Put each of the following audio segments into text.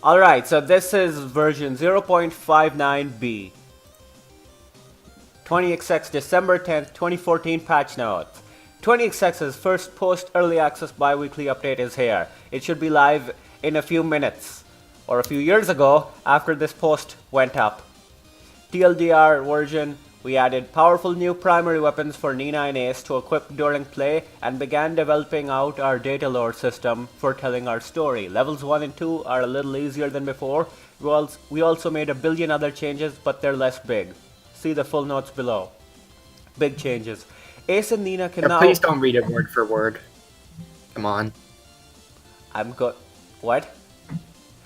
Alright, so this is version 0.59b. 20XX December 10th, 2014 patch notes. 20XX's first post-early access bi-weekly update is here. It should be live in a few minutes, or a few years ago, after this post went up. TLDR version, we added powerful new primary weapons for Nina and Ace to equip during play and began developing out our data lore system for telling our story. Levels 1 and 2 are a little easier than before. We also made a billion other changes, but they're less big. See the full notes below. Big changes. Ace and Nina can now... Please don't read it word for word. Come on. I'm good. What?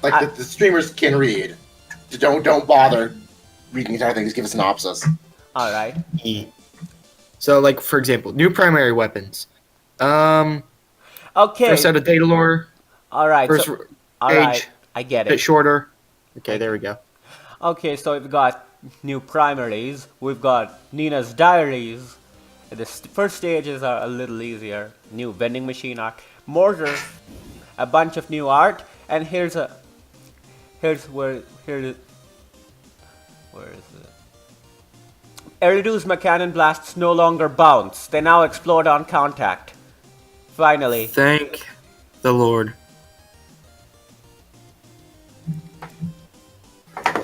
Like the streamers can read. Don't bother reading the entire thing. Just give a synopsis. Alright. So, like, for example, new primary weapons. Okay. First set of data lore. Alright. First So, page. alright. I get A bit it. shorter. Okay, there we go. Okay, so we've got new primaries. We've got Nina's diaries. The first stages are a little easier. New vending machine art. Mortar. A bunch of new art. And where is it? Eridu's McCannon blasts no longer bounce. They now explode on contact. Finally. Thank the Lord.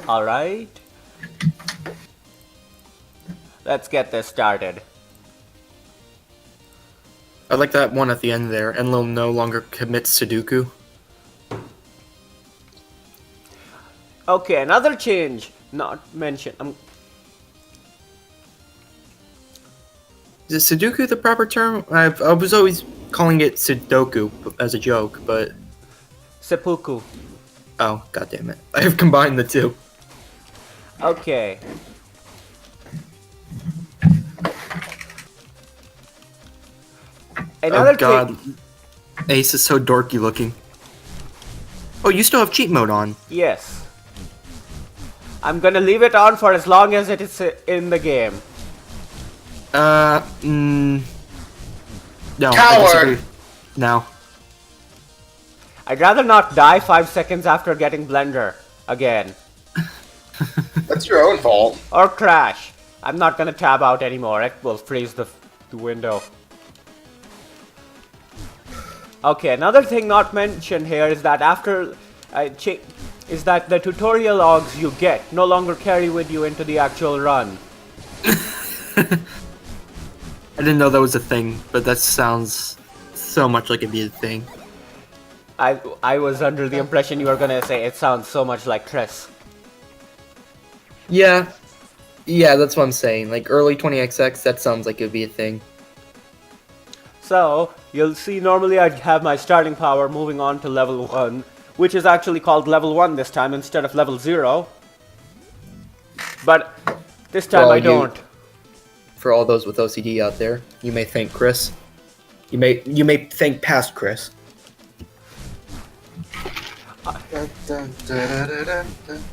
Alright. Let's get this started. I like that one at the end there. Enlil no longer commits Sudoku. Okay, another change not mentioned. Is Sudoku the proper term? I was always calling it Sudoku as a joke, but... Seppuku. Oh, god damn it. I have combined the two. Okay. Another Oh god. thing. Ace is so dorky looking. Oh, you still have cheat mode on. Yes. I'm gonna leave it on for as long as it is in the game. No. I Coward! disagree. No. I'd rather not die 5 seconds after getting Blender again. That's your own fault. Or crash. I'm not gonna tab out anymore. It will freeze the window. Okay, another thing not mentioned here is that after is that the tutorial logs you get no longer carry with you into the actual run. I didn't know that was a thing, but that sounds so much like it'd be a thing. I was under the impression you were gonna say it sounds so much like Chris. Yeah. Yeah, that's what I'm saying. Like, early 20XX, that sounds like it'd be a thing. So, you'll see normally I'd have my starting power moving on to level 1, which is actually called level 1 this time instead of level 0. But this time Well, I don't. For all those with OCD out there, you may thank Chris. You may thank past Chris.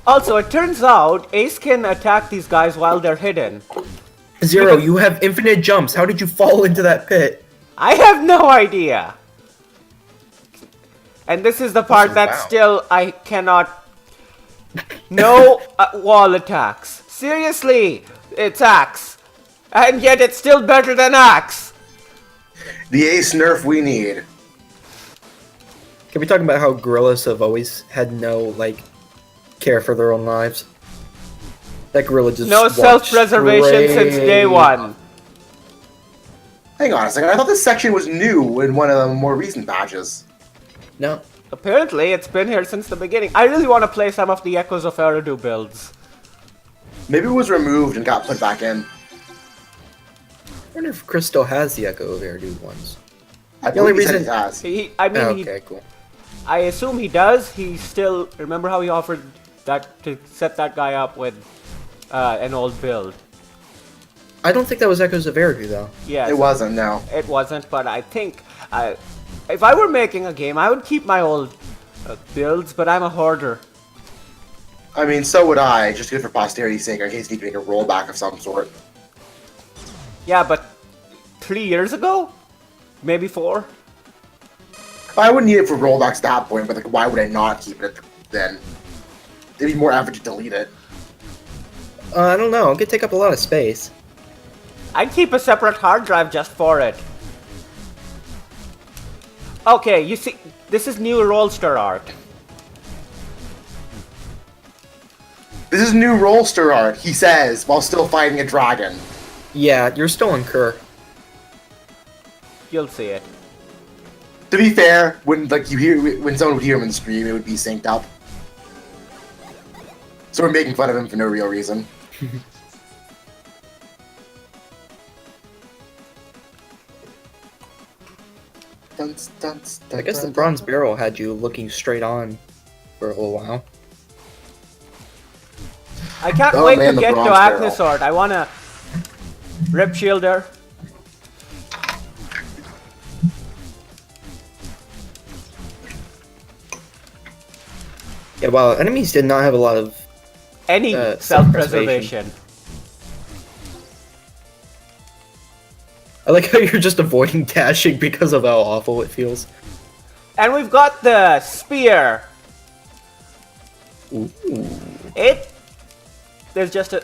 Also, it turns out Ace can attack these guys while they're hidden. Zero, Because- you have infinite jumps. How did you fall into that pit? I have no idea. And this is the part that wow. still I cannot... No wall attacks. Seriously, it's Axe. And yet it's still better than Axe. The Ace nerf we need. Can we talk about how gorillas have always had no, like, care for their own lives? That gorilla just No walked self-preservation since day straight- one. Hang on a second. I thought this section was new in one of the more recent patches. No. Apparently, it's been here since the beginning. I really want to play some of the Echoes of Eridu builds. Maybe it was removed and got put back in. I wonder if Chris still has the Echo of Eridu ones. I The only believe he said reason- he has. I mean, Oh, okay, cool. I assume he does. He still... Remember how he offered that to set that guy up with an old build? I don't think that was Echoes of Eridu, though. Yes. It wasn't, no. It wasn't, but I think... if I were making a game, I would keep my old builds, but I'm a hoarder. I mean, so would I. Just good for posterity's sake in case you need to make a rollback of some sort. Yeah, but 3 years ago? Maybe 4? I wouldn't need it for rollbacks at that point, but like, why would I not keep it then it'd be more effort to delete it. I don't know. It could take up a lot of space. I'd keep a separate hard drive just for it. Okay, you see, this is new rollster art. This is new rollster art, he says, while still fighting a dragon. Yeah, you're still on Kerr. You'll see it. To be fair, when someone would hear him in the stream, it would be synced up. So we're making fun of him for no real reason. I guess the bronze barrel had you looking straight on for a little while. I can't Oh, wait man, to the get to bronze barrel. Acnesort. I wanna rip shielder. Yeah, well, enemies did not have a lot of... Any self-preservation. I like how you're just avoiding dashing because of how awful it feels. And we've got the spear. Ooh. There's just a...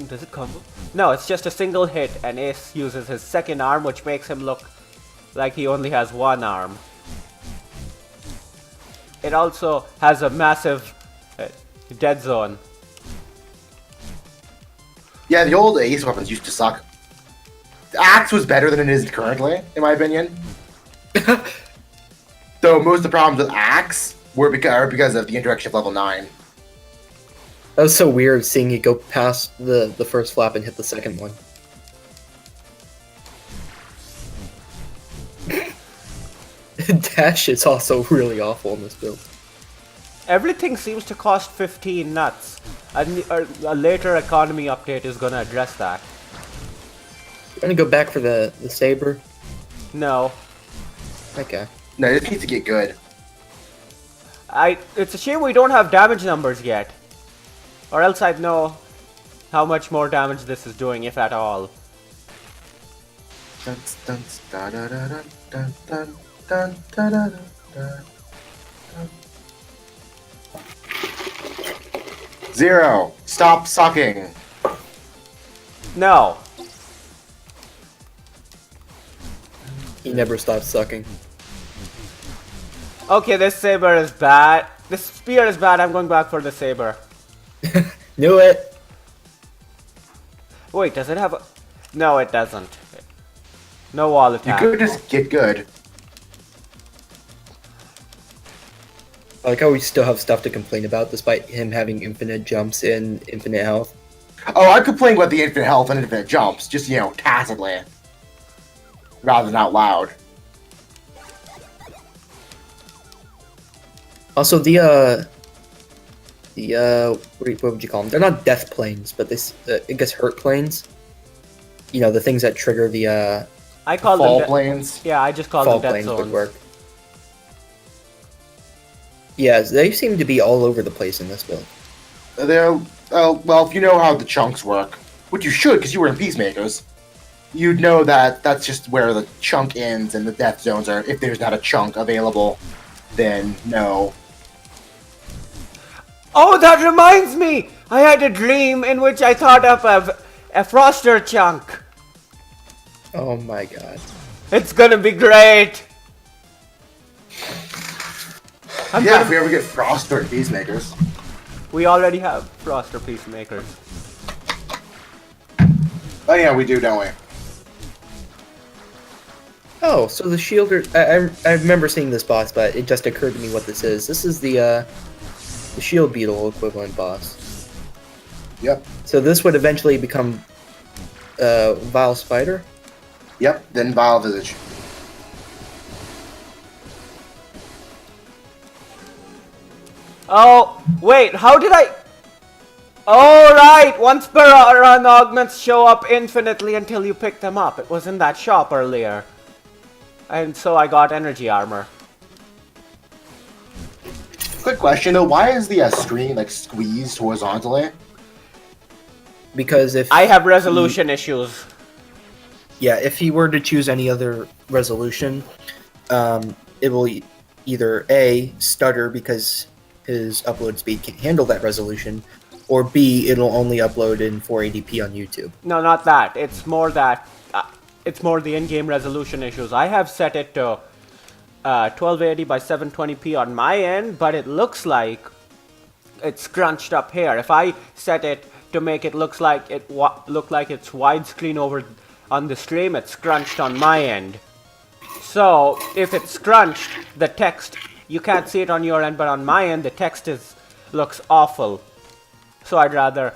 Does it combo? No, it's just a single hit, and Ace uses his second arm, which makes him look like he only has one arm. It also has a massive dead zone. Yeah, the old Ace weapons used to suck. The Axe was better than it is currently, in my opinion. Though most of the problems with Axe are because of the interaction of level 9. That was so weird seeing you go past the first flap and hit the second one. Dash is also really awful in this build. Everything seems to cost 15 nuts. A later economy update is gonna address that. You wanna go back for the saber? No. Okay. No, it needs to get good. It's a shame we don't have damage numbers yet. Or else I'd know how much more damage this is doing, if at all. Dun, dun, dun, dun, dun, dun, dun, dun, dun, dun, dun. 0. Stop sucking. No. He never stops sucking. Okay, this saber is bad. This spear is bad. I'm going back for the saber. Knew it! Wait, does it have a... No, it doesn't. No wall You attack. could just get good. I like how we still have stuff to complain about despite him having infinite jumps and infinite health. Oh, I'm complaining about the infinite health and infinite jumps, just, tacitly. Rather than out loud. Also, what would you call them? They're not death planes, but this, I guess, hurt planes. You know, the things that trigger the, I call Fall them... planes. Yeah, I just call fall them death planes would zones. work. Yeah, they seem to be all over the place in this build. They're, well, if you know how the chunks work, which you should, because you were in Peacemakers, you'd know that that's just where the chunk ends and the death zones are. If there's not a chunk available, then no. Oh, that reminds me! I had a dream in which I thought of a Froster chunk. Oh my god. It's gonna be great! If we ever get Frost or Peacemakers. We already have Froster Peacemakers. Oh yeah, we do, don't we? Oh, so the shielder... I remember seeing this boss, but it just occurred to me what this is. This is the shield beetle equivalent boss. Yep. So this would eventually become Vile Spider? Yep, then Vile Visage. Oh, wait, how did I... Oh, right! Once per run, augments show up infinitely until you pick them up. It was in that shop earlier. And so I got energy armor. Quick question though, why is the screen squeezed horizontally? Because if... I have resolution issues. Yeah, if he were to choose any other resolution, it will either A, stutter because his upload speed can't handle that resolution, or B, it'll only upload in 480p on YouTube. No, not that. It's more that. It's more the in-game resolution issues. I have set it to 1280 by 720p on my end, but it looks like it's scrunched up here. If I set it to make it look like it's widescreen over on the stream, it's scrunched on my end. So if it's scrunched, the text, you can't see it on your end, but on my end the text looks awful. So I'd rather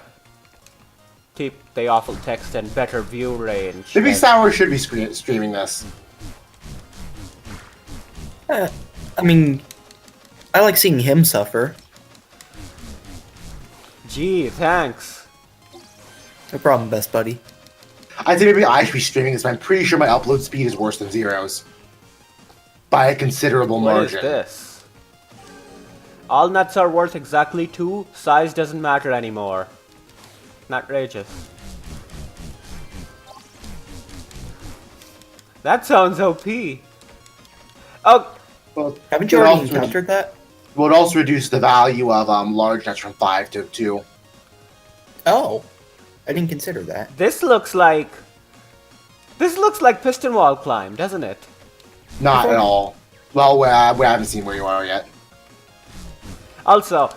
keep the awful text and better view range. Maybe Sour should be streaming this. I mean, I like seeing him suffer. Gee, thanks. No problem, best buddy. I think maybe I should be streaming this, but I'm pretty sure my upload speed is worse than Zero's. By a considerable What margin. is this? All nuts are worth exactly 2. Size doesn't matter anymore. Outrageous. That sounds OP. Oh, Well, Haven't you it already also encountered that? would also reduce the value of large nuts from 5 to 2. Oh, I didn't consider that. this looks like piston wall climb, doesn't it? Not at all. Well, we haven't seen where you are yet. Also,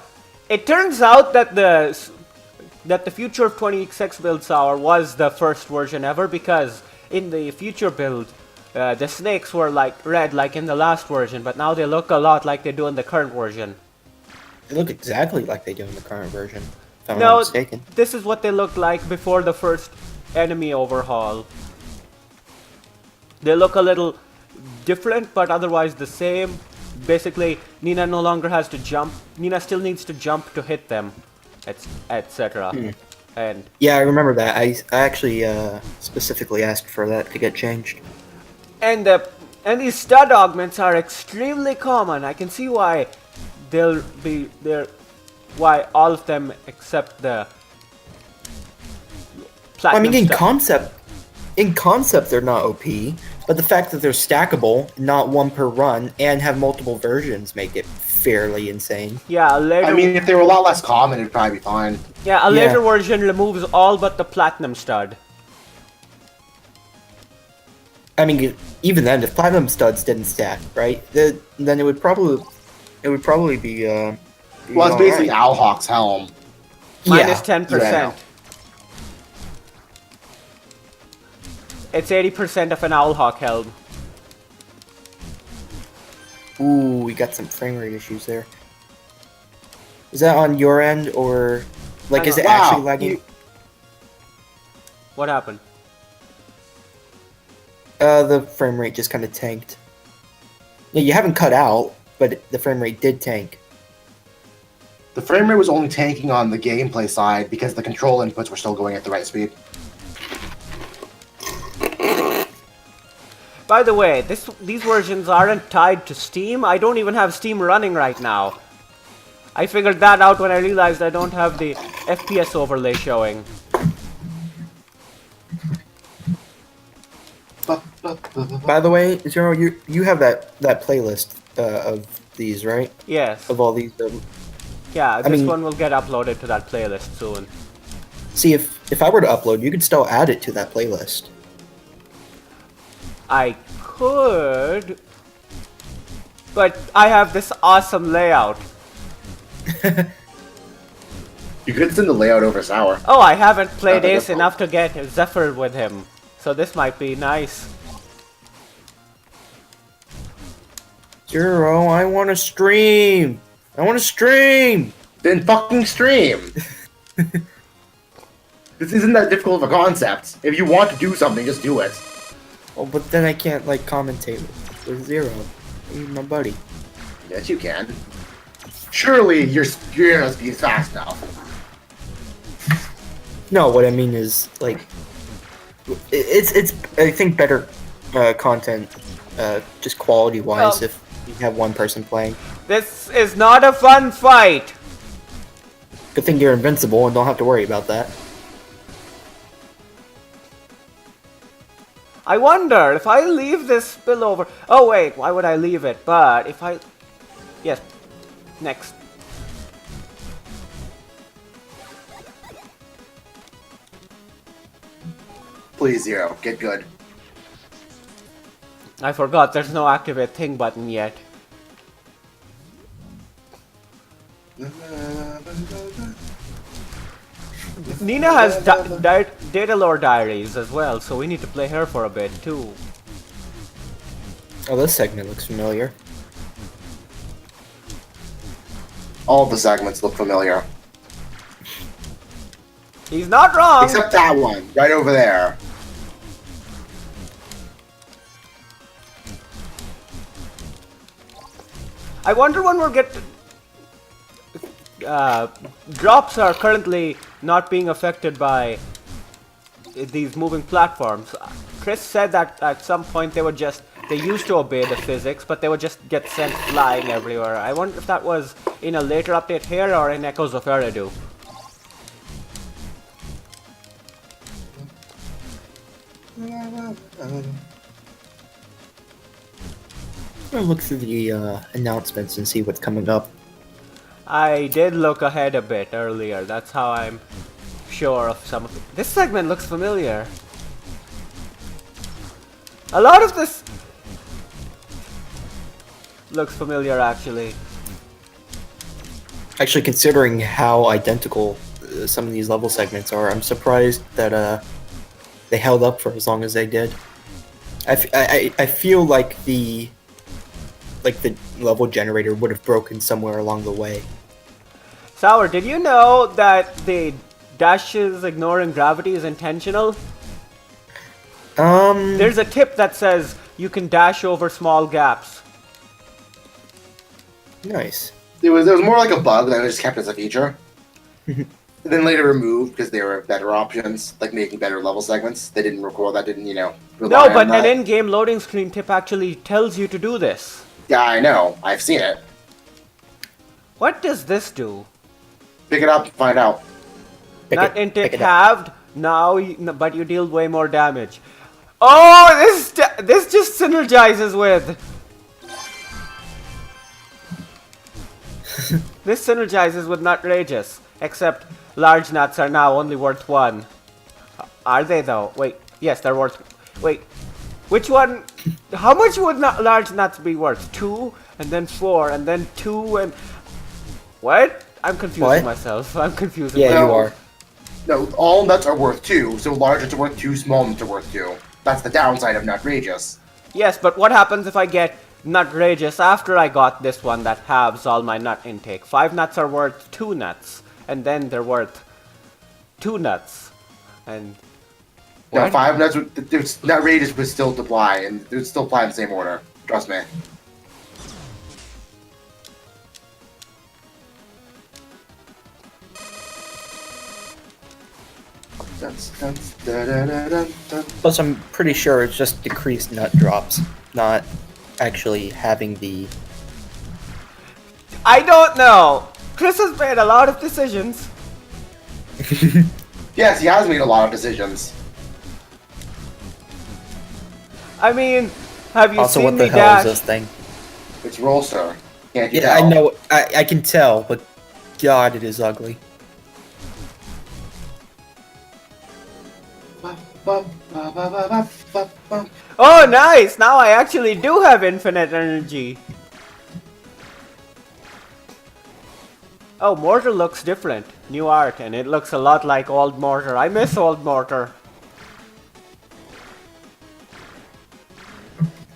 it turns out that the future of 20x build Sour was the first version ever, because in the future build, the snakes were like red like in the last version, but now they look a lot like they do in the current version. They look exactly like they do in the current version, if I'm not No, mistaken. this is what they looked like before the first enemy overhaul. They look a little different, but otherwise the same. Basically, Nina no longer has to jump. Nina still needs to jump to hit them, etc. And Yeah, I remember that. I actually specifically asked for that to get changed. and these stud augments are extremely common. I can see why why all of them except the I mean, platinum in concept, they're not OP, but the fact that they're stackable, not one per run, and have multiple versions make it fairly insane. Yeah, a later. I mean, if they were a lot less common, it'd probably be fine. Yeah, a later Yeah. version removes all but the platinum stud. I mean, even then, if platinum studs didn't stack, right, then it would probably be. Well, it's basically Owlhawk's helm. Minus Yeah. 10%. It's 80% of an Owlhawk helm. Ooh, we got some frame rate issues there. Is that on your end, or like is it Wow, actually lagging? What happened? The frame rate just kind of tanked. Yeah, you haven't cut out, but the frame rate did tank. The frame rate was only tanking on the gameplay side because the control inputs were still going at the right speed. By the way, these versions aren't tied to Steam. I don't even have Steam running right now. I figured that out when I realized I don't have the FPS overlay showing. By the way, Zero, you have that playlist of these, right? Yes. Of all these. Yeah, I this mean- one will get uploaded to that playlist soon. See, if I were to upload, you could still add it to that playlist. I could, but I have this awesome layout. You could send the layout over Sour. Oh, I haven't played Okay, Ace that's enough to get Zephyr with him, so this might be nice. Zero, I want to stream. I want to stream. Then fucking stream! This isn't that difficult of a concept. If you want to do something, just do it. Oh, but then I can't like commentate with Zero. He's my buddy. Yes, you can. Surely your internet speed is fast enough. No, what I mean is like, it's I think better content, just quality wise, Oh. if you have one person playing. This is not a fun fight! Good thing you're invincible and don't have to worry about that. I wonder if I leave this spillover. Oh wait, why would I leave it? But if I, yes, next. Please, Zero, get good. I forgot there's no activate thing button yet. Nina has data lore diaries as well, so we need to play her for a bit too. Oh, this segment looks familiar. All the segments look familiar. He's not wrong! Except that one, right over there. I wonder when we'll get drops are currently not being affected by these moving platforms. Chris said that at some point they used to obey the physics, but they would just get sent flying everywhere. I wonder if that was in a later update here or in Echoes of Eridu. I'll look through the announcements and see what's coming up. I did look ahead a bit earlier. That's how I'm sure of some of it. This segment looks familiar. A lot of this looks familiar, actually. Actually, considering how identical some of these level segments are, I'm surprised that they held up for as long as they did. I feel like the level generator would have broken somewhere along the way. Sour, did you know that the dashes ignoring gravity is intentional? There's a tip that says you can dash over small gaps. Nice. It was more like a bug that was just kept as a feature. And then later removed because there were better options, like making better level segments. They didn't record that, didn't, rely No, but on that. an in-game loading screen tip actually tells you to do this. Yeah, I know. I've seen it. What does this do? Pick it up and find out. Not intake pick it up. halved, but you deal way more damage. Oh, this just synergizes with. This synergizes with Nutrageous, except large nuts are now only worth 1. Are they though? Wait, yes, they're worth. Wait, which one? How much would large nuts be worth? 2, and then 4, and then 2, and what? I'm confusing What? myself. I'm confusing. Yeah, myself. you are. No, all nuts are worth 2, so large nuts are worth 2, small nuts are worth 2. That's the downside of Nutrageous. Yes, but what happens if I get Nutrageous after I got this one that halves all my nut intake? 5 nuts are worth 2 nuts, and then they're worth 2 nuts, and. No, What? 5 nuts, Nutrageous would still apply, and it would still apply in the same order. Trust me. Plus, I'm pretty sure it's just decreased nut drops, not actually having the... I don't know! Chris has made a lot of decisions. Yes, he has made a lot of decisions. I mean, have you Also, seen what the me hell dash? is this thing? It's Rollstar. Can't you Yeah, tell? I know. I can tell, but God, it is ugly. Oh, nice! Now I actually do have infinite energy. Oh, Mortar looks different. New art, and it looks a lot like old Mortar. I miss old Mortar.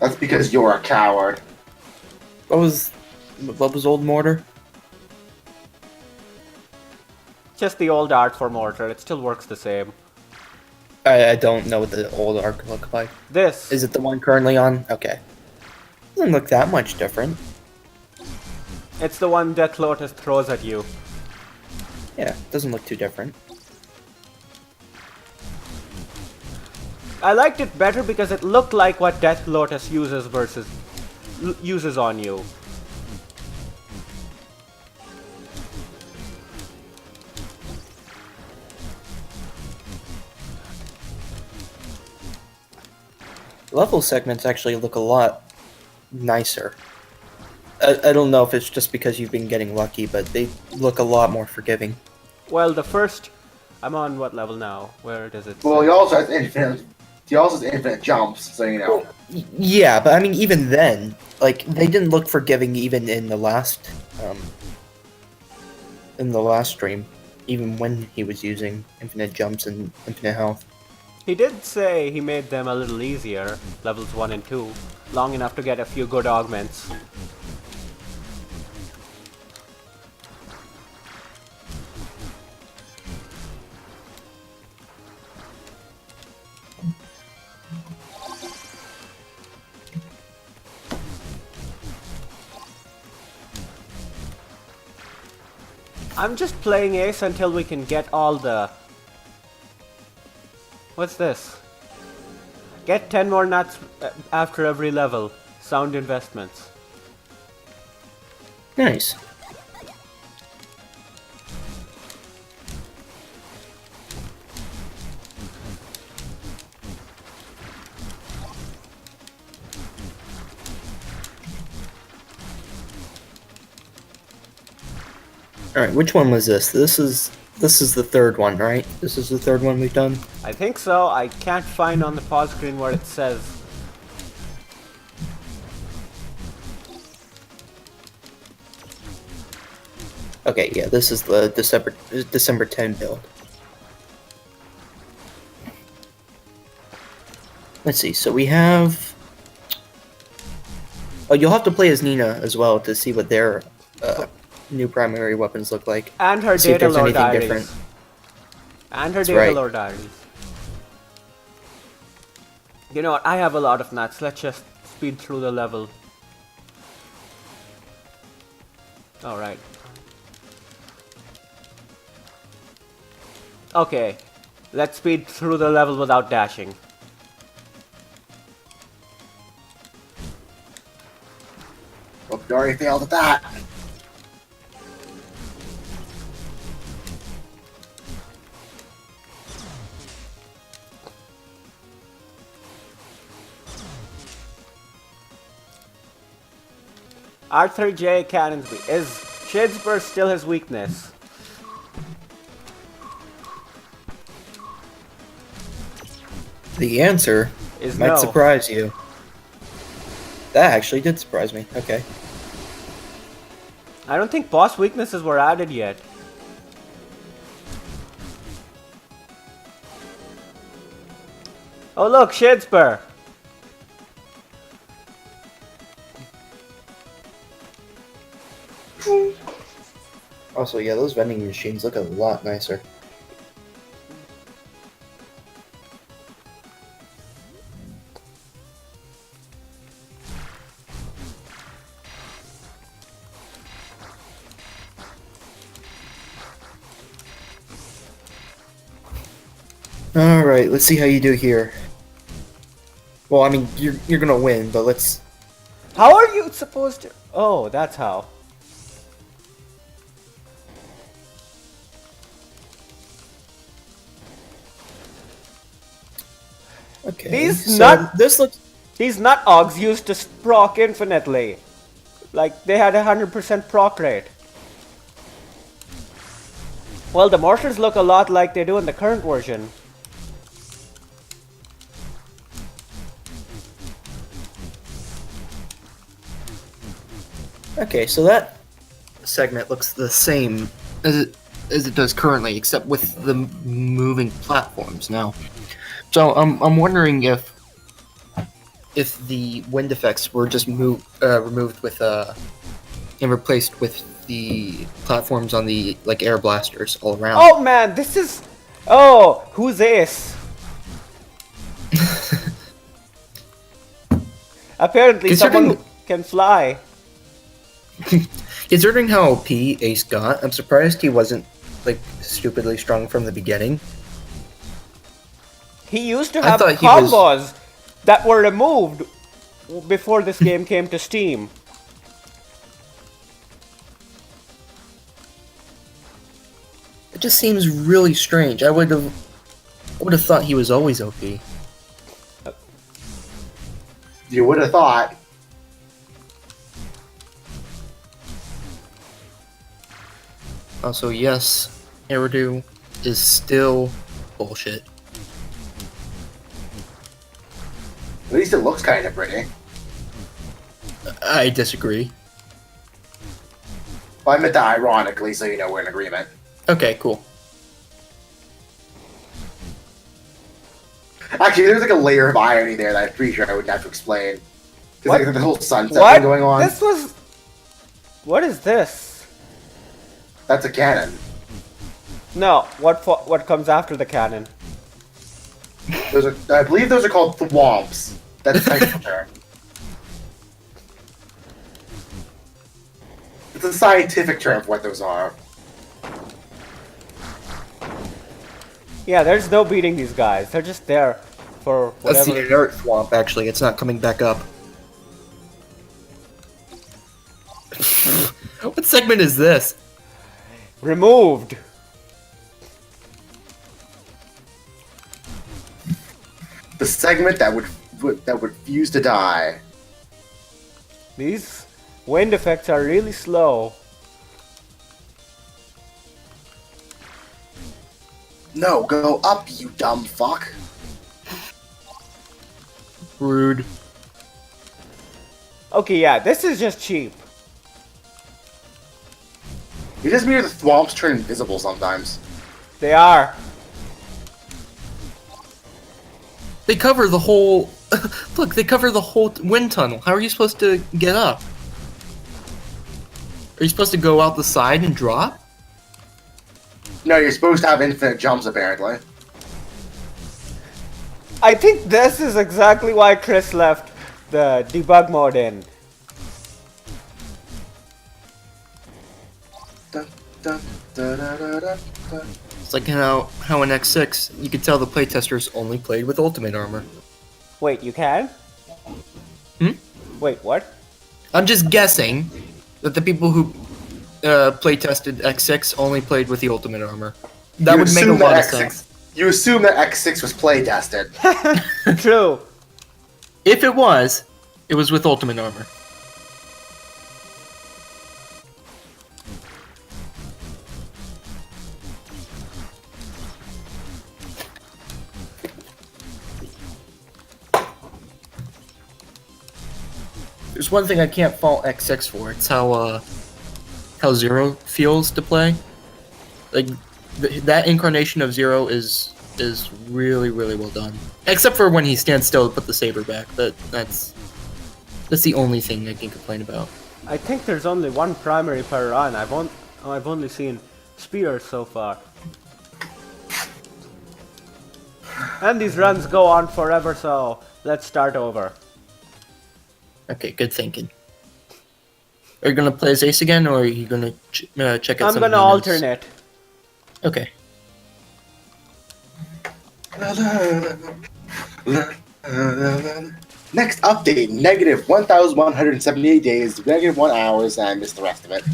That's because you're a coward. What was old Mortar? Just the old art for Mortar. It still works the same. I don't know what the old arc looked like. This. Is it the one currently on? Okay. Doesn't look that much different. It's the one Death Lotus throws at you. Yeah, doesn't look too different. I liked it better because it looked like what Death Lotus uses on you. Level segments actually look a lot nicer. I don't know if it's just because you've been getting lucky, but they look a lot more forgiving. Well, I'm on what level now? Where does it Well, say? he also has infinite. He also has infinite jumps, so you know. Yeah, but I mean, even then, like they didn't look forgiving even in the last stream, even when he was using infinite jumps and infinite health. He did say he made them a little easier, levels 1 and 2, long enough to get a few good augments. I'm just playing Ace until we can get all the... What's this? Get 10 more nuts after every level. Sound investments. Nice. All right, which one was this? This is the third one, right? This is the third one we've done. I think so. I can't find on the pause screen where it says. Okay, yeah, this is the December 10 build. Let's see. So we have. Oh, you'll have to play as Nina as well to see what their new primary weapons look like. And her See if data there's lore anything diaries. different. And her That's data right. lore diaries. You know what? I have a lot of nuts. Let's just speed through the level. Alright. Okay. Let's speed through the level without dashing. Well, you already failed at that. Arthur J. Cannonsby. Is Shadesburg still his weakness? The answer Is might no. surprise you. That actually did surprise me. Okay. I don't think boss weaknesses were added yet. Oh look, Shadespur! Also, yeah, those vending machines look a lot nicer. Alright, let's see how you do here. Well, I mean, you're gonna win, but let's... How are you supposed to... Oh, that's how. Okay, These so this looks... These nut augs used to proc infinitely. Like, they had 100% proc rate. Well, the mortars look a lot like they do in the current version. Okay, so that segment looks the same as it does currently, except with the moving platforms now. So I'm wondering if the wind effects were just removed with and replaced with the platforms on the like air blasters all around. Oh man, this is... Oh, who's Ace? Apparently someone who can fly. Considering how OP Ace got, I'm surprised he wasn't like stupidly strong from the beginning. He used to I have thought he was- combos that were removed before this game came to Steam. It just seems really strange. I would have thought he was always OP. You would have thought. Also, yes, Eridu is still bullshit. At least it looks kind of pretty. I disagree. Well, I meant that ironically, so you know we're in agreement. Okay, cool. Actually, there's like a layer of irony there that I'm pretty sure I wouldn't have to explain. What? Because like, the whole sunset What? thing going on. This was. What is this? That's a cannon. No, what comes after the cannon? I believe those are called thwomps. That's the technical term. It's a scientific term for what those are. Yeah, there's no beating these guys. They're just there for That's whatever. the inert swamp, actually. It's not coming back up. What segment is this? Removed. The segment that would refuse to die. These wind effects are really slow. No, go up, you dumb fuck. Rude. Okay, yeah, this is just cheap. It just means the thwomps turn invisible sometimes. They are. They cover the whole... Look, they cover the whole wind tunnel. How are you supposed to get up? Are you supposed to go out the side and drop? No, you're supposed to have infinite jumps, apparently. I think this is exactly why Chris left the debug mode in. Dun, dun, da, da, da, da, da. It's like how in X6, you could tell the playtesters only played with ultimate armor. Wait, you can? Hmm? Wait, what? I'm just guessing that the people who playtested X6 only played with the ultimate armor. That You would make a assume lot that of sense. You assume that X6 was play tested. True. If it was with ultimate armor. There's one thing I can't fault X6 for. It's how Zero feels to play. Like that incarnation of Zero is really well done. Except for when he stands still to put the saber back. That's the only thing I can complain about. I think there's only one primary per run. I've only seen spears so far. And these runs go on forever, so let's start over. Okay, good thinking. Are you gonna play as Ace again, or are you gonna check out I'm some gonna of alternate. Okay. Next update, negative 1,178 days, negative 1 hours, and I missed the rest of it.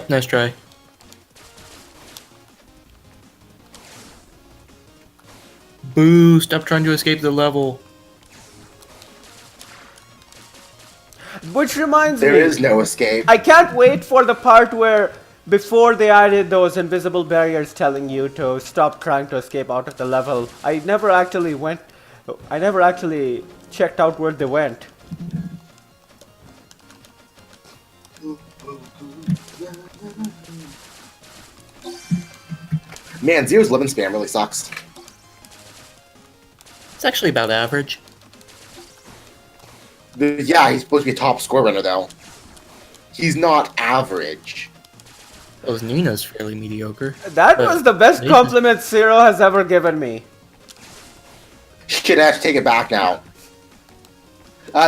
Nice try. Boo! Stop trying to escape the level. Which reminds There me, is no escape. I can't wait for the part where before they added those invisible barriers telling you to stop trying to escape out of the level. I never actually checked out where they went. Man, Zero's living spam really sucks. It's actually about average. Yeah, he's supposed to be a top score runner, though. He's not average. Oh, Nina's fairly mediocre. That was the best Nina- compliment Zero has ever given me. Shit, I have to take it back now.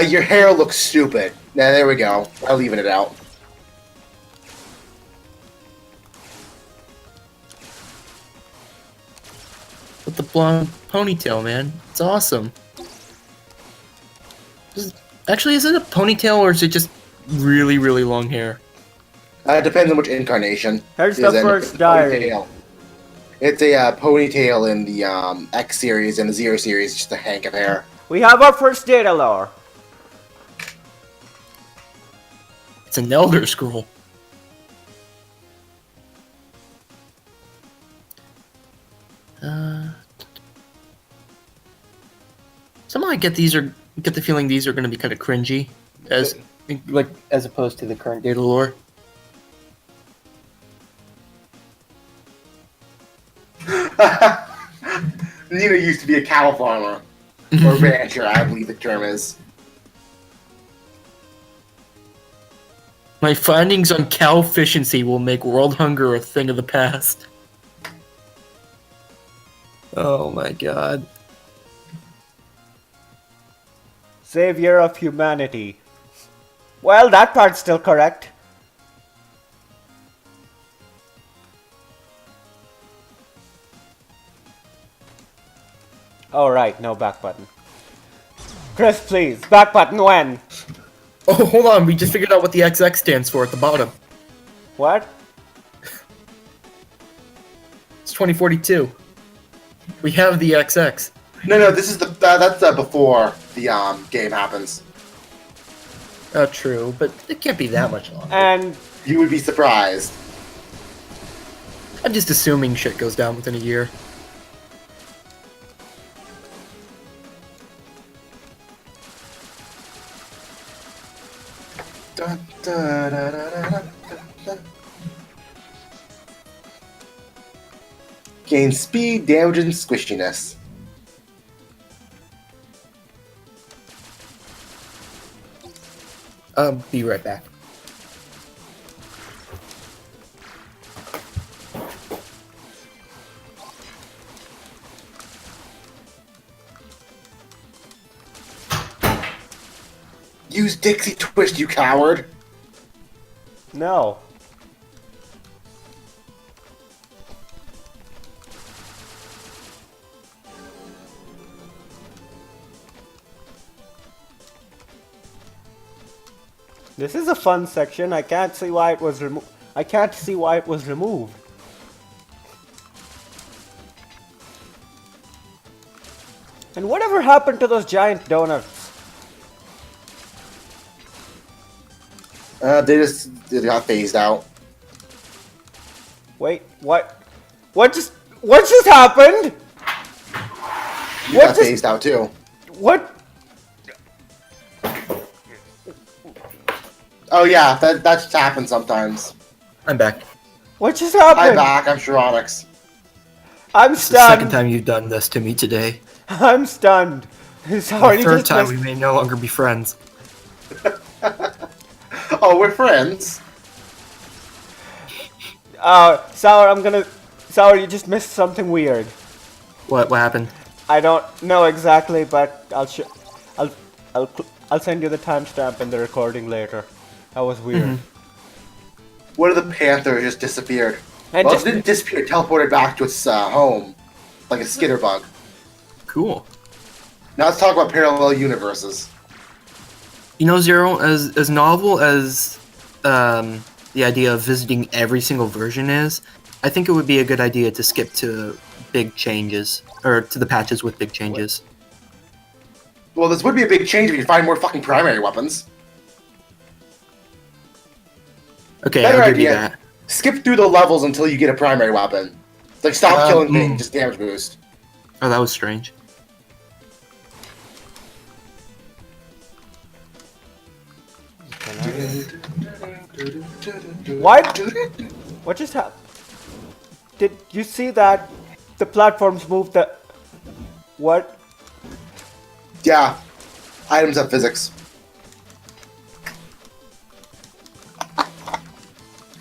Your hair looks stupid. Nah, there we go. I'm leaving it out. With the blonde ponytail, man. It's awesome. Actually, is it a ponytail or is it just really long hair? It depends on which incarnation. Here's the Is it first a diary. ponytail? It's a ponytail in the X series, and the Zero series, just a hank of hair. We have our first data lore. It's an Elder Scroll. Somehow I get the feeling these are going to be kind of cringy, as opposed to the current data lore. Nina used to be a cow farmer. Or rancher, I believe the term is. My findings on cow efficiency will make world hunger a thing of the past. Oh my god. Savior of humanity. Well, that part's still correct. Oh, right, no back button. Chris, please, back button when? Oh, hold on, we just figured out what the XX stands for at the bottom. What? It's 2042. We have the XX. No, this is that's before the game happens. Oh, true, but it can't be that much longer. And You would be surprised. I'm just assuming shit goes down within a year. Dun, dun, dun, dun, dun, dun, dun. Gain speed, damage, and squishiness. Be right back. Use Dixie Twist, you coward! no. This is a fun section. I can't see why it was removed. I can't see why it was removed. And whatever happened to those giant donuts? They got phased out. Wait, what? What just happened? You What got just- phased out too. What? Oh yeah, that just happens sometimes. I'm back. What just Hi happened? back, I'm Shironix. I'm It's the second stunned. time you've done this to me today. I'm stunned. The Sorry, third just time missed- we may no longer be friends. Oh, we're friends. Sour, you just missed something weird. What happened? I don't know exactly, but I'll send you the timestamp in the recording later. That was weird. What if the panther just disappeared? And Well, just- it didn't disappear, it teleported back to its home. Like a skitter bug. Cool. Now let's talk about parallel universes. You know, Zero, as novel as the idea of visiting every single version is, I think it would be a good idea to skip to big changes, or to the patches with big changes. Well, this would be a big change if you find more fucking primary weapons. Okay, Better I'll give you idea. that. Skip through the levels until you get a primary weapon. It's like stop killing things, mm. just damage boost. Oh, that was strange. What? What just happened? Did you see that? The platforms moved the... What? Yeah. Items have physics.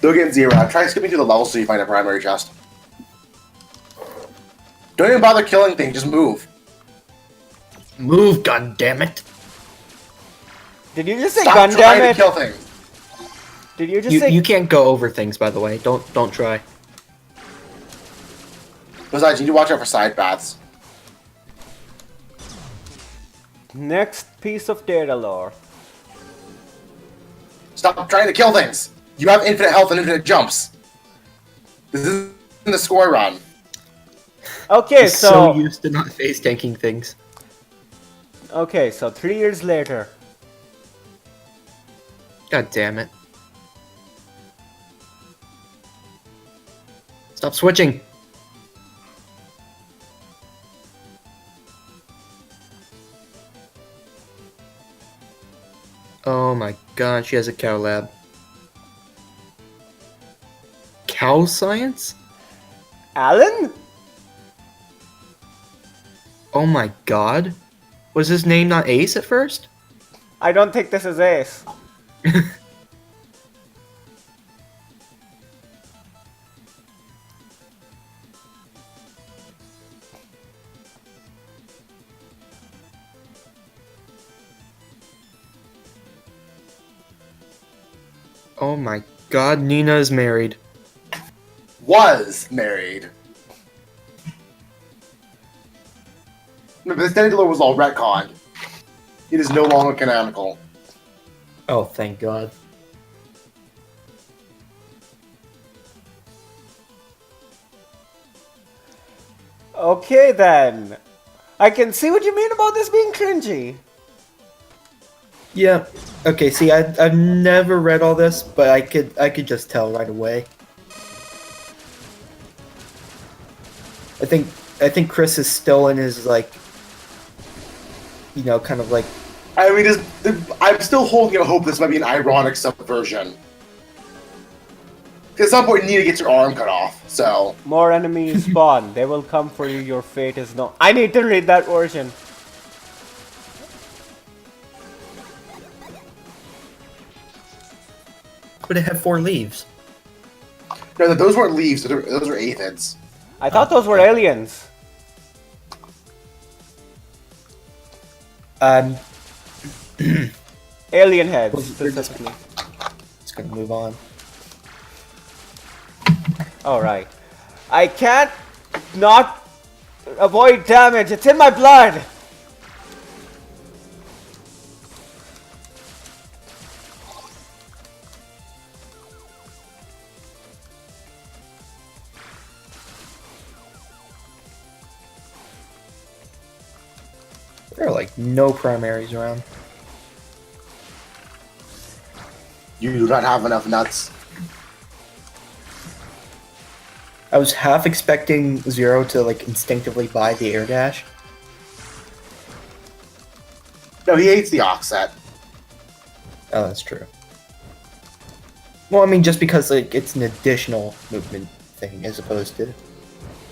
Don't get zero. Try skipping through the levels so you find a primary chest. Don't even bother killing things, just move. Move, goddammit! Did you just say Stop Gundam trying to it? kill things. Did you just say... You can't go over things, by the way. Don't try. Besides, you need to watch out for side paths. Next piece of data lore. Stop trying to kill things. You have infinite health and infinite jumps. This isn't the score run. Okay, He's so used to not face tanking things. Okay, so 3 years later. God damn it. Stop switching. Oh my god, she has a cow lab. Cow science? Alan? Oh my god. Was his name not Ace at first? I don't think this is Ace. Oh my god, Nina is married. Was married. No, but this Dandelion was all retconned. It is no longer canonical. Oh, thank god. Okay then. I can see what you mean about this being cringy. Yeah. Okay, see, I've never read all this, but I could just tell right away. I think Chris is still in his, like, you know, kind of like... I mean, I'm still holding out hope this might be an ironic subversion. At some point, Nina gets her arm cut off, so... More enemies spawn. They will come for you. Your fate is known. I need to read that version. But it had 4 leaves. No, those weren't leaves, those were aphids. I thought those were aliens. Alien heads, specifically. Just gonna move on. Alright. I can't not avoid damage. It's in my blood. There are like no primaries around. You do not have enough nuts. I was half expecting Zero to like instinctively buy the air dash. No, he hates the offset. Oh, that's true. Well, I mean, just because like it's an additional movement thing as opposed to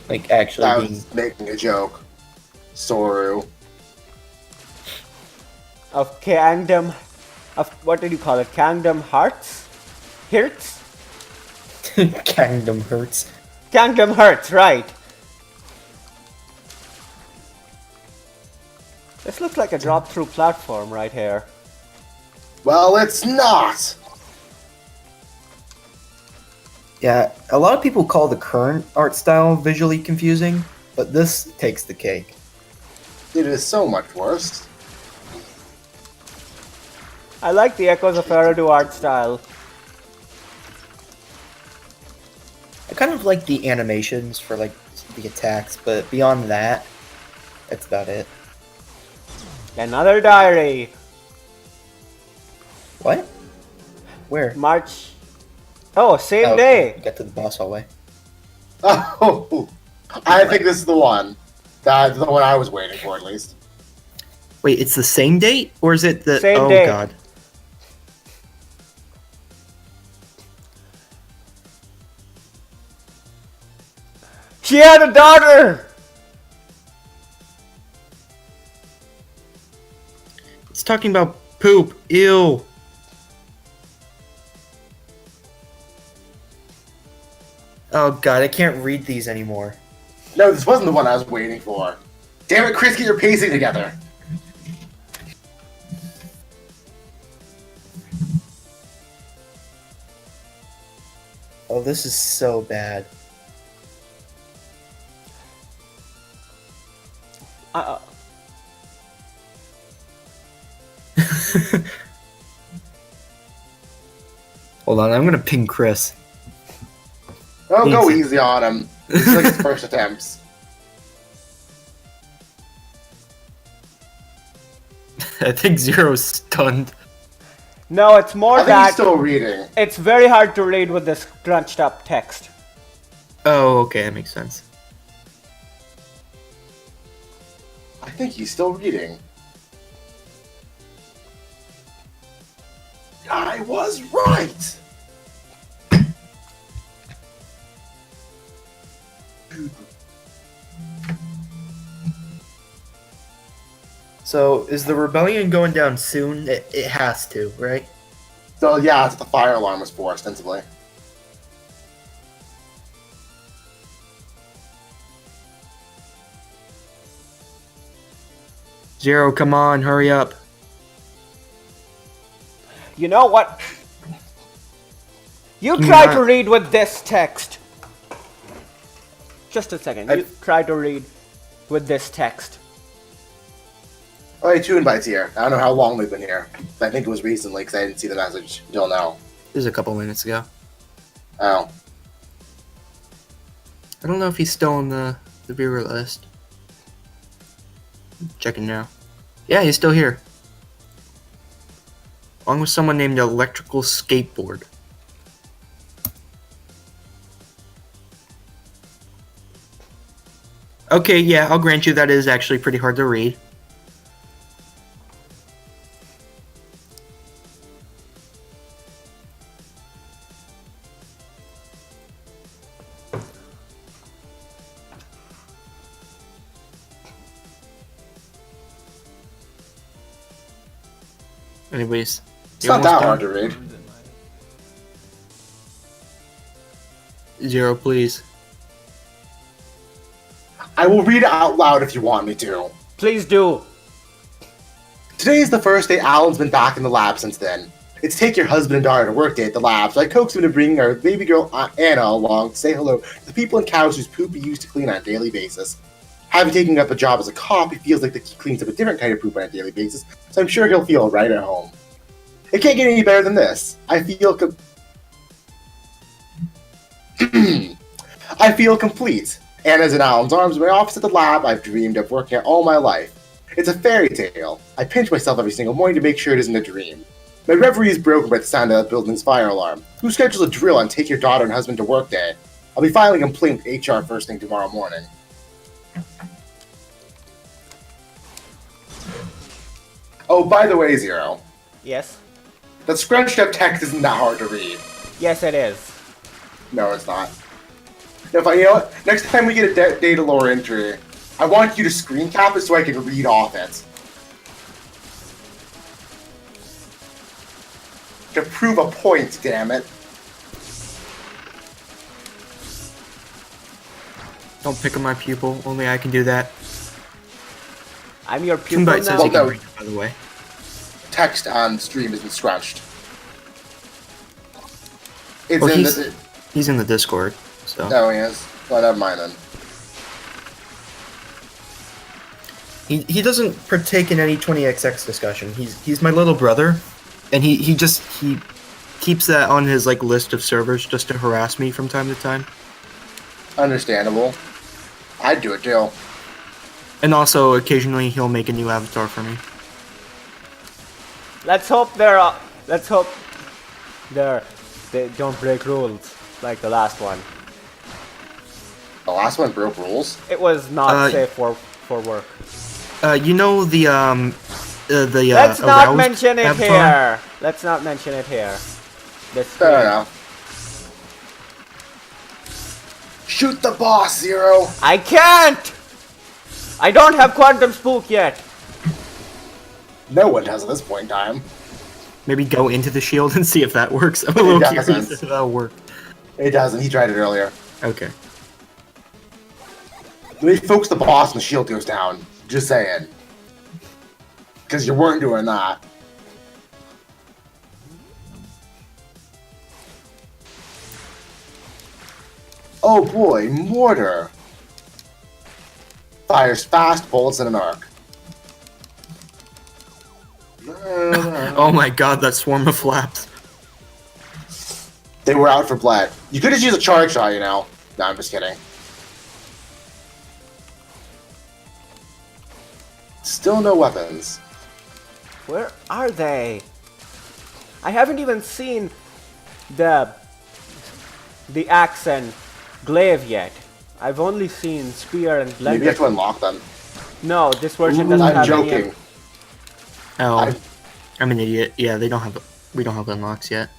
like actually I being. was making a joke. Soru. Of Kingdom. Of what did you call it? Kingdom Hearts? Hearts? Kingdom hurts. Kingdom Hearts, right. This looks like a drop-through platform right here. Well, it's not! Yeah, a lot of people call the current art style visually confusing, but this takes the cake. It is so much worse. I like the Echoes of Eridu art style. I kind of like the animations for like the attacks, but beyond that, that's about it. Another diary. What? Where? March. Oh, same Oh, day. Get to the boss hallway. Oh, I think this is the one. That's the one I was waiting for, at least. Wait, it's the same date, or is it the? Same oh date. god. She had a daughter. It's talking about poop. Ew. Oh god, I can't read these anymore. No, this wasn't the one I was waiting for. Damn it, Chris, get your pacing together. Oh, this is so bad. Hold on, I'm gonna ping Chris. Oh, go Easy. easy on him. This is like his first attempts. I think Zero's stunned. No, it's more I think that he's still reading. it's very hard to read with this crunched up text. Oh, okay, that makes sense. I think he's still reading. I was right! So, is the rebellion going down soon? It has to, right? So yeah, that's what the fire alarm was for, ostensibly. Zero, come on, hurry up. You know what? You Can you try not- to read with this text. Just a second. You try to read with this text. Oh, hey, 2 invites here. I don't know how long they've been here. But I think it was recently because I didn't see the message until now. This is a couple minutes ago. Oh. I don't know if he's still on the viewer list. Checking now. Yeah, he's still here. Along with someone named Electrical Skateboard. Okay, yeah, I'll grant you that is actually pretty hard to read. Anyways, It's not that hard to read. Zero, please. I will read it out loud if you want me to. Please do. Today is the first day Alan's been back in the lab since then. It's take your husband and daughter to work day at the lab, so I coaxed him to bring our baby girl Anna along to say hello to the people and cows whose poop he used to clean on a daily basis. Having taken up a job as a cop, he feels like he cleans up a different kind of poop on a daily basis, so I'm sure he'll feel right at home. It can't get any better than this. I feel I feel complete. Anna's in Alan's arms in my office at the lab I've dreamed of working at all my life. It's a fairy tale. I pinch myself every single morning to make sure it isn't a dream. My reverie is broken by the sound of that building's fire alarm. Who schedules a drill on take your daughter and husband to work day? I'll be filing a complaint with HR first thing tomorrow morning. Oh, by the way, Zero, Yes. that scrunched up text isn't that hard to read. Yes, it is. No, it's not. Now, you know what? Next time we get a data lore entry, I want you to screen cap it so I can read off it. To prove a point, damn it. Don't pick on my pupil. Only I can do that. I'm your pupil Toonbite says now. he can no. read it, by the way. Text on stream has been scrunched. It's Well, in he's, the... he's in the Discord, so. No, he is. Well, never mind then. He doesn't partake in any 20XX discussion. He's my little brother, and he keeps that on his like list of servers just to harass me from time to time. Understandable. I'd do it too. And also occasionally he'll make a new avatar for me. Let's hope they don't break rules like the last one. The last one broke rules. It was not safe for work. You know the Let's not aroused mention it avatar? here. Let's not mention it here. This Fair enough. Shoot the boss, Zero! I can't. I don't have quantum spook yet. No one has at this point in time. Maybe go into the shield and see if that works. I'm a little curious doesn't. if that'll work. It doesn't. He tried it earlier. Okay. Maybe focus the boss and the shield goes down. Just saying. Because you weren't doing that. Oh boy, mortar. Fires fast bullets in an arc. Oh my god, that swarm of flaps. They were out for blood. You could just use a charge shot, you know. No, I'm just kidding. Still no weapons. Where are they? I haven't even seen the axe and glaive yet. I've only seen spear and blender. Maybe you have to unlock them. No, this version doesn't I'm have joking. any. Oh, I'm an idiot. Yeah, they don't have. We don't have unlocks yet.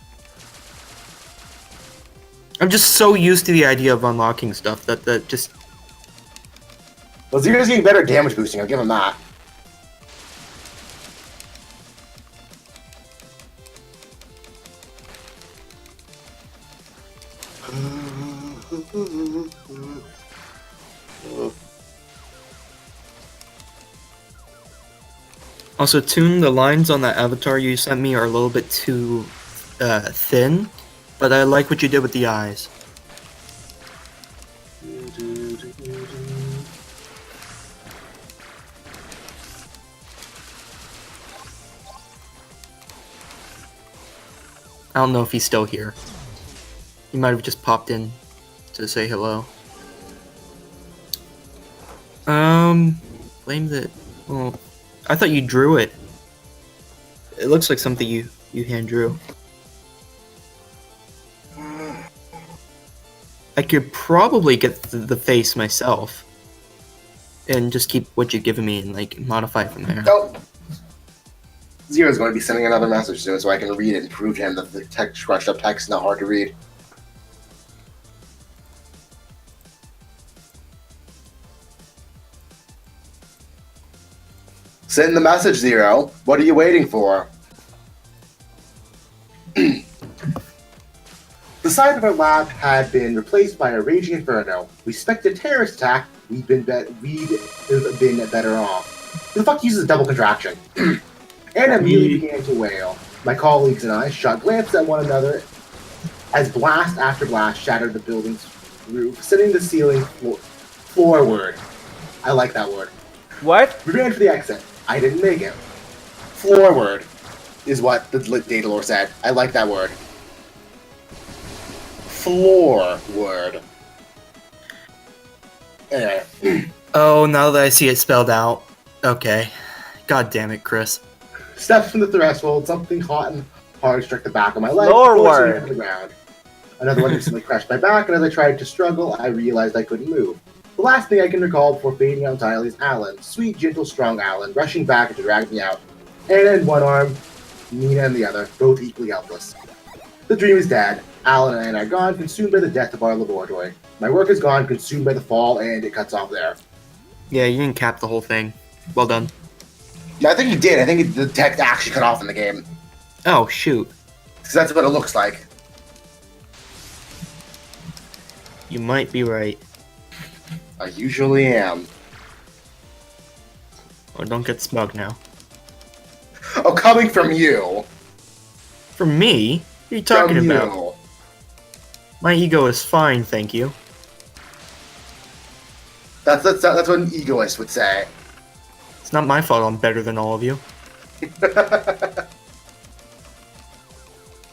I'm just so used to the idea of unlocking stuff that just. Well, Zero's getting better damage boosting. I'll give him that. Also, Toon, the lines on that avatar you sent me are a little bit too thin, but I like what you did with the eyes. I don't know if he's still here. He might have just popped in to say hello. Blame the... Well, I thought you drew it. It looks like something you hand drew. I could probably get the face myself. And just keep what you've given me and like modify it from there. Nope. Zero's going to be sending another message soon so I can read it and prove to him that the text, scratched up text is not hard to read. Send the message, Zero. What are you waiting for? The side of our lab had been replaced by a raging inferno. We suspected a terrorist attack. We'd been better off. Who the fuck uses double contraction? And immediately began to wail. My colleagues and I shot glances at one another as blast after blast shattered the building's roof, sending the ceiling floorward. I like that word. What? We ran for the exit. I didn't make it. Floorward is what the data lore said. I like that word. Floor word. Anyway. Oh, now that I see it spelled out. Okay. God damn it, Chris. Steps from the threshold, something hot and hard struck the back of my leg, Lower forcing me word. to the ground. Another one instantly crashed my back, and as I tried to struggle, I realized I couldn't move. The last thing I can recall before fading out entirely is Alan, sweet, gentle, strong Alan, rushing back to drag me out. Anna in one arm, Nina in the other, both equally helpless. The dream is dead. Alan and Anna are gone, consumed by the death of our laboratory. My work is gone, consumed by the fall, and it cuts off there. Yeah, you didn't cap the whole thing. Well done. No, I think he did. I think the text actually cut off in the game. Oh, shoot. Because that's what it looks like. You might be right. I usually am. Or don't get smug now. Oh, coming from you. From me? What are you talking From about? you. My ego is fine, thank you. That's what an egoist would say. It's not my fault I'm better than all of you.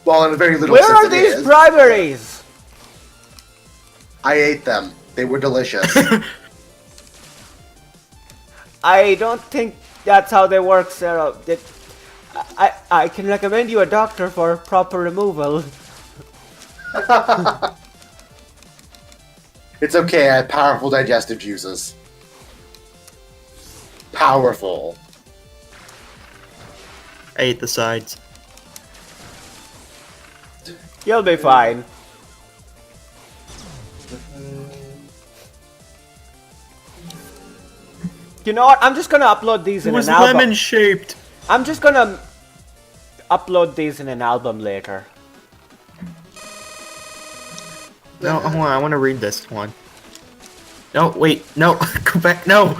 Well, in a very little Where sense are it these is. briberies? I ate them. They were delicious. I don't think that's how they work, Sarah. I can recommend you a doctor for proper removal. It's okay, I have powerful digestive juices. Powerful. I ate the sides. You'll be fine. You know what? I'm just gonna upload these It in was an album. lemon shaped. I'm just gonna upload these in an album later. No, hold on, I want to read this one. No, wait, no, go back, no!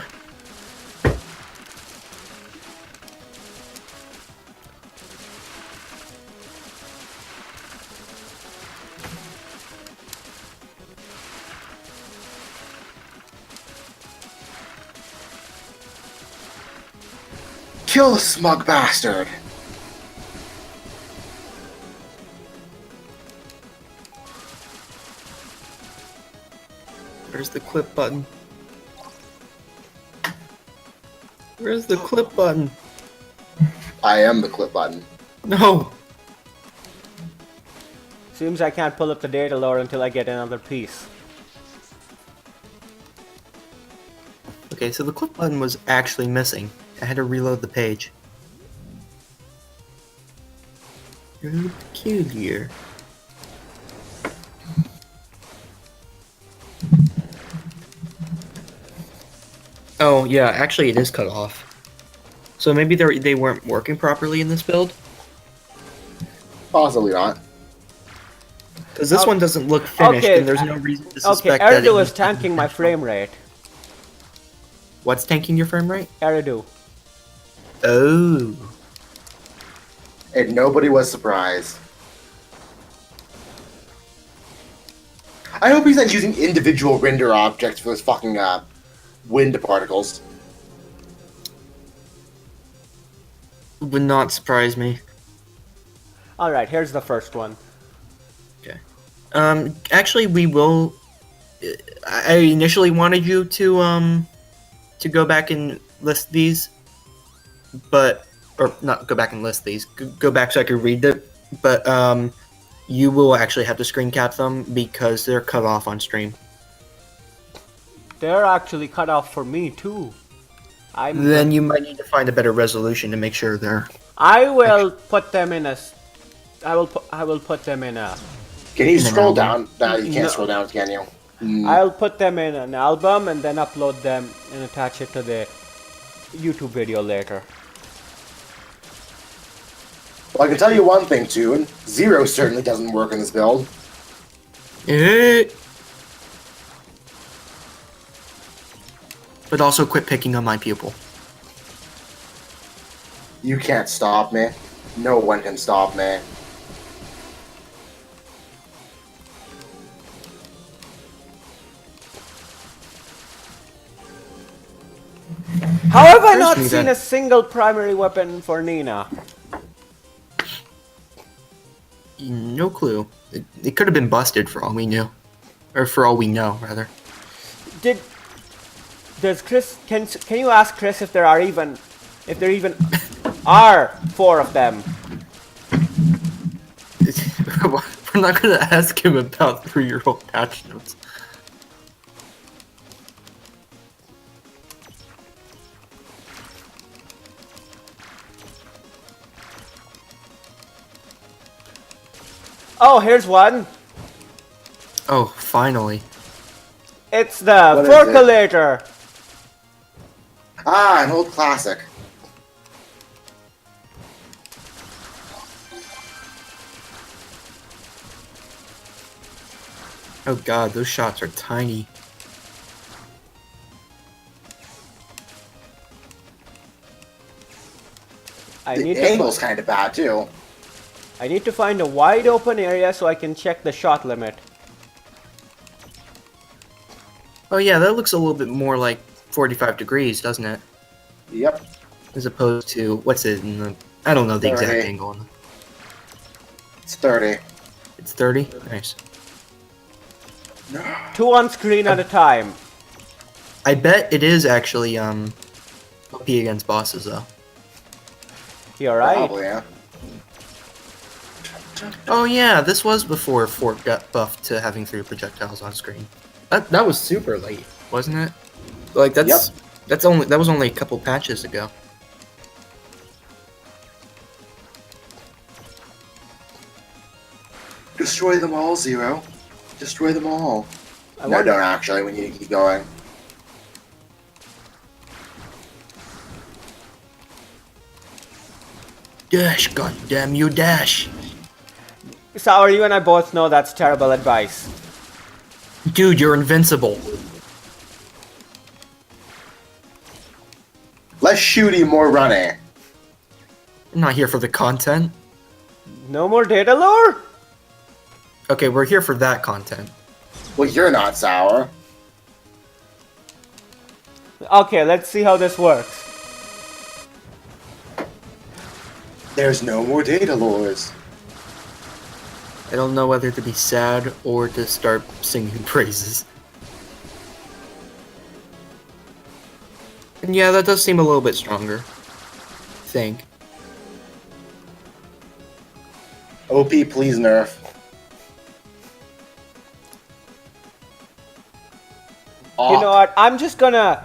Kill the smug bastard. Where's the clip button? Where's the clip button? I am the clip button. No! Seems I can't pull up the data lore until I get another piece. Okay, so the click button was actually missing. I had to reload the page. You're a little peculiar. Oh yeah, actually it is cut off. So maybe they weren't working properly in this build? Possibly not. Because this Oh, one doesn't look finished, okay, and there's no reason to Okay, suspect that it Eridu needs is to be tanking my finished. frame rate. What's tanking your frame rate? Eridu. Oh. And nobody was surprised. I hope he's not using individual render objects for those fucking wind particles. Would not surprise me. Alright, here's the first one. Okay. Actually, we will. I initially wanted you to go back and list these, but or not go back and list these. Go back so I could read it. But you will actually have to screen cap them because they're cut off on stream. They're actually cut off for me too. Then you might need to find a better resolution to make sure they're. I will put them in a. I will put them in a. Can you In an scroll album? down? No, you can't No. scroll down, can you? I'll put them in an album and then upload them and attach it to the YouTube video later. Well, I can tell you one thing, too. Zero certainly doesn't work in this build. But also quit picking on my pupil. You can't stop me. No one can stop me. How have I not Firstly, seen then- a single primary weapon for Nina? No clue. It could have been busted for all we knew, or for all we know, rather. Does Chris? Can you ask Chris if there even are 4 of them? We're not gonna ask him about 3-year-old patch notes. Oh, here's one. Oh, finally. It's the What is Forculator. Ah, an old classic. Oh god, those shots are tiny. I The need angle's kind of bad, too. to find a wide open area so I can check the shot limit. Oh yeah, that looks a little bit more like 45 degrees, doesn't it? Yep. As opposed to, what's it in the... I don't know the exact 30. angle. It's 30. It's 30? Nice. 2 on screen at a time. I bet it is actually, OP against bosses, though. You're right. Probably, yeah. Oh yeah, this was before Fort got buffed to having 3 projectiles on screen. That was super late, wasn't it? Like that was only a couple patches ago. Destroy them all, Zero. Destroy them all. I No, wonder- don't actually. We need to keep going. Dash, goddamn you, dash! Sour, you and I both know that's terrible advice. Dude, you're invincible. Less shooty, more runny. I'm not here for the content. No more data lore? Okay, we're here for that content. Well, you're not sour. Okay, let's see how this works. There's no more data lures. I don't know whether to be sad or to start singing praises. And yeah, that does seem a little bit stronger. I think. OP, please nerf. You know what? I'm just gonna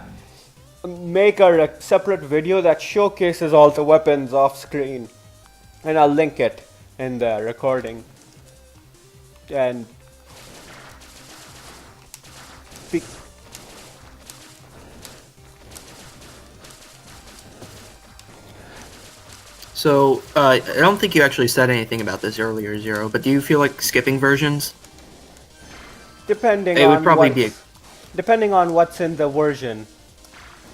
make a separate video that showcases all the weapons off screen, and I'll link it in the recording. And be- So, I don't think you actually said anything about this earlier, Zero, but do you feel like skipping versions? depending It on would probably what's, be depending on what's in the version.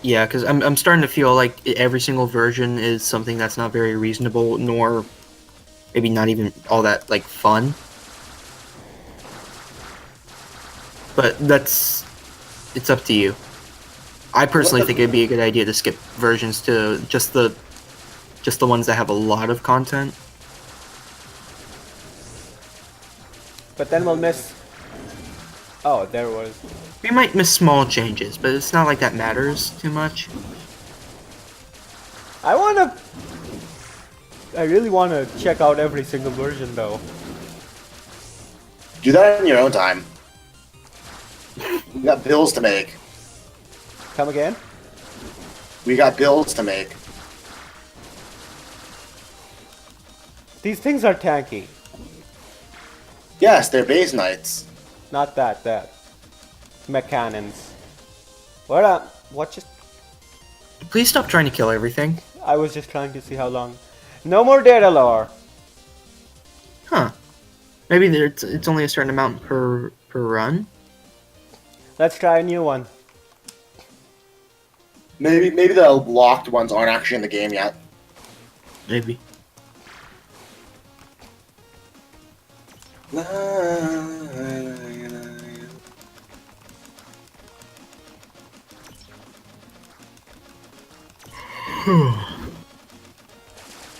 Yeah, because I'm starting to feel like every single version is something that's not very reasonable, nor maybe not even all that, like, fun. But it's up to you. I personally think it'd be a good idea to skip versions to just the ones that have a lot of content. But then we'll miss. Oh, there was. We might miss small changes, but it's not like that matters too much. I really wanna check out every single version though. Do that in your own time. We got bills to make. Come again? We got bills to make. These things are tanky. Yes, they're base knights. Not that. Mechannons. What just... Please stop trying to kill everything. I was just trying to see how long. No more data lore. Huh. Maybe it's only a certain amount per run? Let's try a new one. Maybe the locked ones aren't actually in the game yet. Maybe.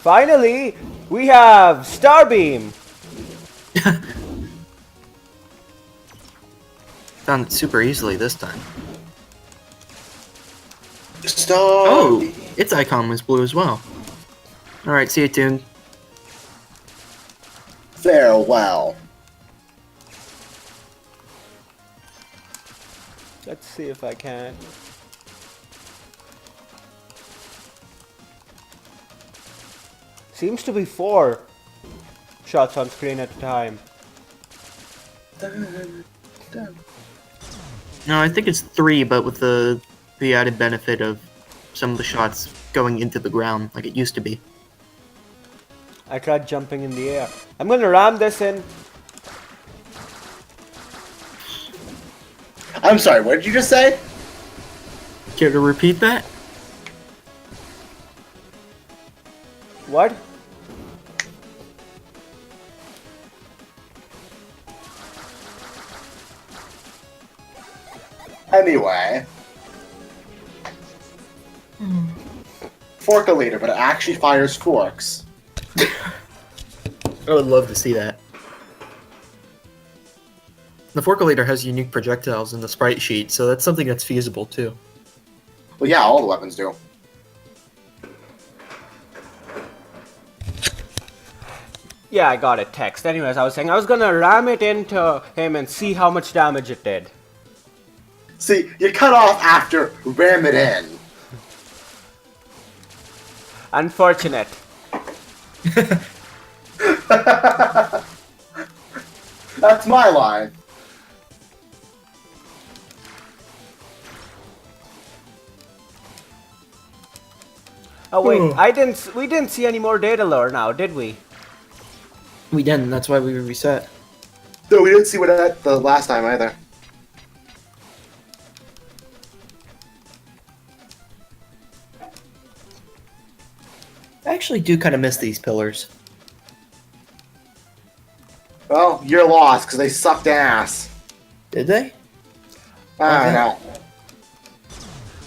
Finally, we have Starbeam. Found it super easily this time. Stop. Oh, its icon was blue as well. Alright, see you tuned. Farewell. Let's see if I can. Seems to be 4 shots on screen at a time. No, I think it's 3, but with the added benefit of some of the shots going into the ground, like it used to be. I tried jumping in the air. I'm gonna ram this in. I'm sorry, what did you just say? Care to repeat that? What? Anyway. Fork a leader, but it actually fires forks. I would love to see that. The Forkulator has unique projectiles in the sprite sheet, so that's something that's feasible too. Well, yeah, all the weapons do. Yeah, I got it. Text. Anyways, I was saying I was gonna ram it into him and see how much damage it did. See, you cut off after ram it in. Unfortunate. That's my line. Oh wait, we didn't see any more data lore now, did we? We didn't, that's why we reset. No, we didn't see what that the last time either. I actually do kind of miss these pillars. Well, you're lost because they sucked ass. Did they? I don't know.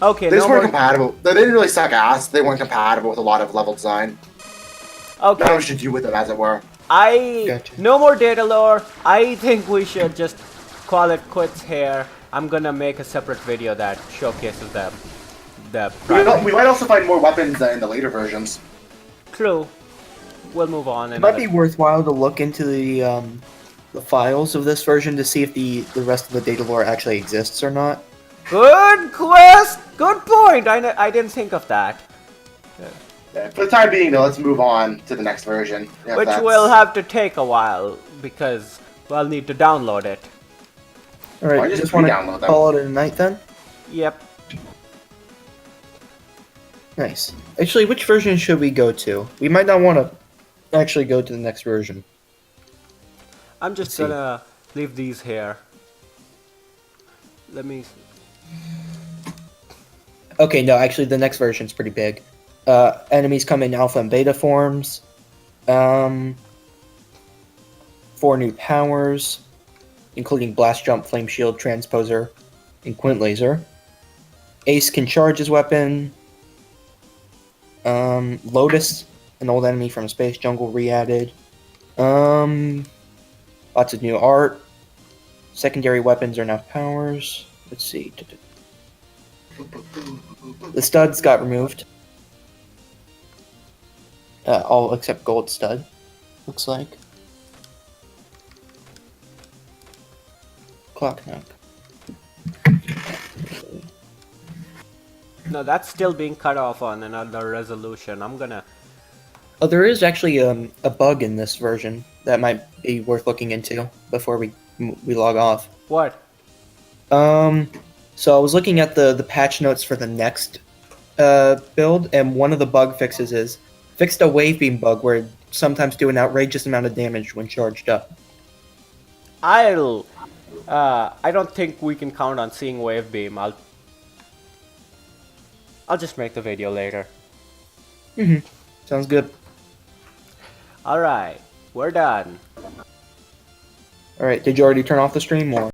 Okay, They just no weren't more. compatible. They didn't really suck ass. They weren't compatible with a lot of level design. Not Okay, much to do with it, as it were. Gotcha. no more data lore. I think we should just call it quits here. I'm gonna make a separate video that showcases them. We might also find more weapons in the later versions. True. We'll move on. It might be worthwhile to look into the files of this version to see if the rest of the data lore actually exists or not. Good quest. Good point. I didn't think of that. Yeah, for the time being, though, let's move on to the next version. if Which that's- will have to take a while because we'll need to download it. All right, Why just just want re-download to them? call it a night then. Yep. Nice. Actually, which version should we go to? We might not want to actually go to the next version. I'm just Let's see. gonna leave these here. Let me. Okay, no, actually, the next version's pretty big. Enemies come in alpha and beta forms. 4 new powers, including Blast Jump, Flame Shield, Transposer, and Quint Laser. Ace can charge his weapon. Lotus, an old enemy from Space Jungle, re-added. Lots of new art. Secondary weapons are now powers. Let's see. The studs got removed. All except gold stud, looks like. Clock knock. No, that's still being cut off on another resolution. I'm gonna. Oh, there is actually a bug in this version that might be worth looking into before we log off. What? So I was looking at the patch notes for the next build, and one of the bug fixes is fixed a wave beam bug where it sometimes do an outrageous amount of damage when charged up. I don't think we can count on seeing wave beam. I'll just make the video later. Sounds good. Alright, we're done. All right, did you already turn off the stream or?